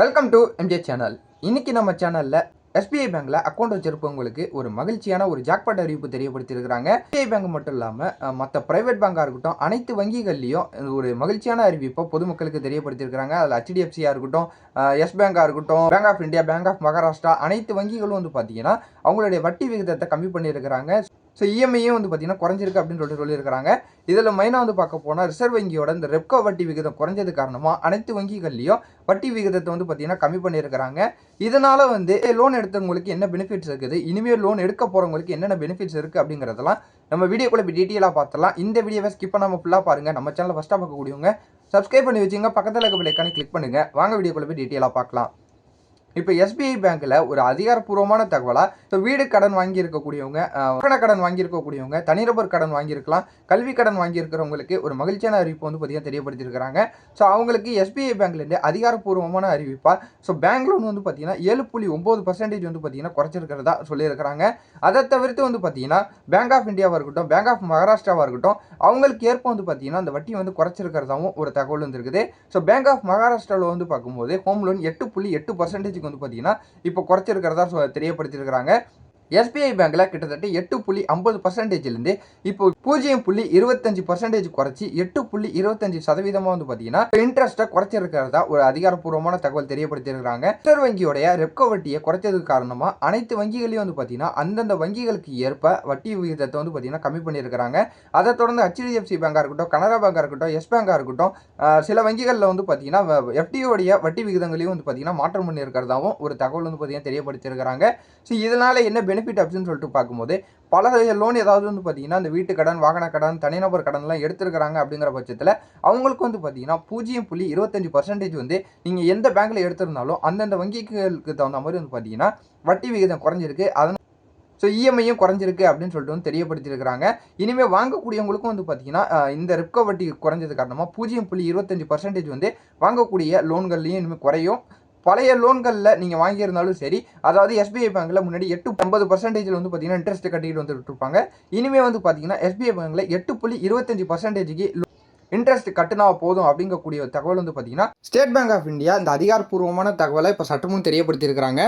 Welcome to MJ channel. இன்னைக்கு நம்ம சேனல்ல எஸ்பிஐ பேங்க்ல அக்கௌண்ட் வச்சிருப்பவங்களுக்கு ஒரு மகிழ்ச்சியான ஒரு ஜாக்பாட் அறிவிப்பு தெரியப்படுத்தியிருக்கிறாங்க. எஸ்பிஐ பேங்க் மட்டும் இல்லாம மற்ற பிரைவேட் பேங்கா இருக்கட்டும், அனைத்து வங்கிகள்லையும் ஒரு மகிழ்ச்சியான அறிவிப்பை பொதுமக்களுக்கு தெரியப்படுத்தியிருக்கிறாங்க. அதில் HDFCயா இருக்கட்டும், எஸ் பேங்கா இருக்கட்டும், bank of India, bank of Maharashtra, அனைத்து வங்கிகளும் வந்து பார்த்தீங்கன்னா அவங்களுடைய வட்டி விகிதத்தை கம்மி பண்ணியிருக்கிறாங்க. ஸோ இஎம்ஐயும் வந்து பார்த்தீங்கன்னா குறைஞ்சிருக்கு அப்படின்னு சொல்லியிருக்காங்க. இதில் மெயினாக வந்து பார்க்க போனால் ரிசர்வ் வங்கியோட இந்த ரெப்கோ வட்டி விகிதம் குறைஞ்சது காரணமாக அனைத்து வங்கிகள்லையும் வட்டி விகிதத்தை வந்து பார்த்தீங்கன்னா கம்மி பண்ணியிருக்கிறாங்க. இதனால வந்து லோன் எடுத்தவங்களுக்கு என்ன பெனிஃபிட்ஸ் இருக்குது, இனிமேல் லோன் எடுக்க போகிறவங்களுக்கு என்னென்ன பெனிஃபிட்ஸ் இருக்குது அப்படிங்கிறதெல்லாம் நம்ம வீடியோக்குள்ள இப்போ டீட்டெயிலாக பார்த்தலாம். இந்த வீடியோவை ஸ்கிப் பண்ணாமல் ஃபுல்லாக பாருங்கள். நம்ம சேனலை ஃபஸ்ட்டாக பார்க்கக்கூடியவங்க சப்ஸ்கிரைப் பண்ணி வச்சுங்க, பக்கத்தில் இருக்க பெல் ஐகானை கிளிக் பண்ணுங்கள். வாங்க வீடியோக்குள்ள போய் டீட்டெயிலாக பார்க்கலாம். இப்போ எஸ்பிஐ பேங்க்கில் ஒரு அதிகாரப்பூர்வமான தகவலாக ஸோ வீடு கடன் வாங்கியிருக்கக்கூடியவங்க, கடன் வாங்கியிருக்கக்கூடியவங்க, தனிநபர் கடன் வாங்கியிருக்கலாம், கல்வி கடன் வாங்கியிருக்கிறவங்களுக்கு ஒரு மகிழ்ச்சியான அறிவிப்பு வந்து பார்த்தீங்கன்னா தெரியப்படுத்தியிருக்கிறாங்க. ஸோ அவங்களுக்கு எஸ்பிஐ பேங்க்லேருந்து அதிகாரப்பூர்வமான அறிவிப்பாக ஸோ பேங்க் லோன் வந்து பார்த்தீங்கன்னா 7.9% வந்து பார்த்தீங்கன்னா குறைச்சிருக்கிறதா சொல்லியிருக்கிறாங்க. அதை தவிர்த்து வந்து பார்த்தீங்கன்னா பேங்க் ஆஃப் இந்தியாவாக இருக்கட்டும், பேங்க் ஆஃப் மகாராஷ்டிராவாக இருக்கட்டும், அவங்களுக்கு ஏற்ப வந்து பார்த்தீங்கன்னா அந்த வட்டி வந்து குறைச்சிருக்கிறதாவும் ஒரு தகவல் வந்துருக்குது. ஸோ பேங்க் ஆஃப் மகாராஷ்டிராவில் வந்து பார்க்கும்போது ஹோம் லோன் 8.8% வந்து பார்த்தீங்கன்னா இப்போ குறைச்சிருக்கிறதா தெரியப்படுத்தியிருக்கிறாங்க. எஸ்பிஐ பேங்க்ல கிட்டத்தட்ட 8.50%லேருந்து இப்போ 0.25% குறைச்சி 8.25% வந்து பார்த்தீங்கன்னா இன்ட்ரெஸ்ட்டை குறைச்சிருக்கிறதா ஒரு அதிகாரப்பூர்வமான தகவல் தெரியப்படுத்தியிருக்கிறாங்க. ரிசர்வ் வங்கியோடைய ரெப்கோ வட்டியை குறைச்சதுக்கு காரணமாக அனைத்து வங்கிகளையும் வந்து பார்த்தீங்கன்னா அந்தந்த வங்கிகளுக்கு ஏற்ப வட்டி விகிதத்தை வந்து பார்த்தீங்கன்னா கம்மி பண்ணியிருக்கிறாங்க. அதை தொடர்ந்து HDFC பேங்காக இருக்கட்டும், கனரா பேங்காக இருக்கட்டும், எஸ் பேங்காக இருக்கட்டும், சில வங்கிகளில் வந்து பார்த்தீங்கன்னா FDயோடைய வட்டி விகிதங்களையும் வந்து பார்த்தீங்கன்னா மாற்றம் பண்ணியிருக்கிறதாவும் ஒரு தகவல் வந்து பார்த்தீங்கன்னா தெரியப்படுத்தியிருக்கிறாங்க. ஸோ இதனால என்ன பெனிஃபிட் அப்படின்னு சொல்லிட்டு பார்க்கும்போது பல லோன் ஏதாவது வந்து பார்த்தீங்கன்னா இந்த வீட்டு கடன், வாகன கடன், தனிநபர் கடன்லாம் எடுத்திருக்கிறாங்க அப்படிங்கிற பட்சத்தில் அவங்களுக்கு வந்து பார்த்தீங்கன்னா 0.25% வந்து நீங்கள் எந்த பேங்க்கில் எடுத்திருந்தாலும் அந்தந்த வங்கிகளுக்கு தகுந்த மாதிரி வந்து பார்த்தீங்கன்னா வட்டி விகிதம் குறைஞ்சிருக்கு. அதனால் ஸோ இஎம்ஐயும் குறைஞ்சிருக்கு அப்படின்னு சொல்லிட்டு வந்து தெரியப்படுத்தியிருக்கிறாங்க. இனிமேல் வாங்கக்கூடியவங்களுக்கும் வந்து பார்த்தீங்கன்னா இந்த ரெப்கோ வட்டி குறைஞ்சது காரணமாக 0.25% வந்து வாங்கக்கூடிய லோன்கள்லையும் இனிமேல் குறையும். பழைய லோன்களில் நீங்கள் வாங்கியிருந்தாலும் சரி, அதாவது எஸ்பிஐ பேங்க்கில் முன்னாடி 8.50% வந்து பார்த்தீங்கன்னா இன்ட்ரெஸ்ட் கட்டிக்கிட்டு வந்துட்டு இருப்பாங்க. இனிமேல் வந்து பார்த்தீங்கன்னா எஸ்பிஐ பேங்க்கில் 8.25%க்கு இன்ட்ரெஸ்ட் கட்டினா போதும் அப்படிங்கக்கூடிய தகவல் வந்து பார்த்தீங்கன்னா ஸ்டேட் பேங்க் ஆஃப் இந்தியா இந்த அதிகாரப்பூர்வமான தகவலை இப்போ சட்டமும் தெரியப்படுத்தியிருக்கிறாங்க.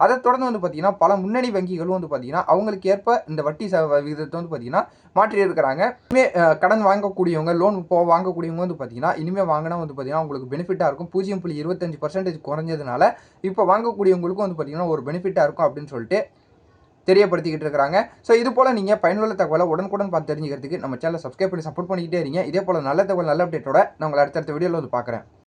அதை தொடர்ந்து வந்து பார்த்தீங்கன்னா பல முன்னணி வங்கிகளும் வந்து பார்த்தீங்கன்னா அவங்களுக்கு ஏற்ப இந்த வட்டி விகிதத்தை வந்து பார்த்தீங்கன்னா மாற்றி இருக்கிறாங்க. இனிமேல் கடன் வாங்கக்கூடியவங்க, லோன் வாங்கக்கூடியவங்க வந்து பார்த்தீங்கன்னா இனிமேல் வாங்கினா வந்து பார்த்தீங்கன்னா உங்களுக்கு பெனிஃபிட்டாக இருக்கும். 0.25% குறைஞ்சதுனால இப்போ வாங்கக்கூடியவங்களுக்கும் வந்து பார்த்தீங்கன்னா ஒரு பெனிஃபிட்டாக இருக்கும் அப்படின்னு சொல்லிட்டு தெரியப்படுத்திக்கிட்டு இருக்கிறாங்க. ஸோ இது போல் நீங்கள் பயனுள்ள தகவலை உடனுக்குடன் பார்த்து தெரிஞ்சுக்கிறதுக்கு நம்ம சேனலை சப்ஸ்கிரைப் பண்ணி சப்போர்ட் பண்ணிக்கிட்டே இருங்க. இதே போல் நல்ல தகவல், நல்ல அப்டேட்டோட நான் உங்களை அடுத்தடுத்த வீடியோவில் வந்து பார்க்குறேன்.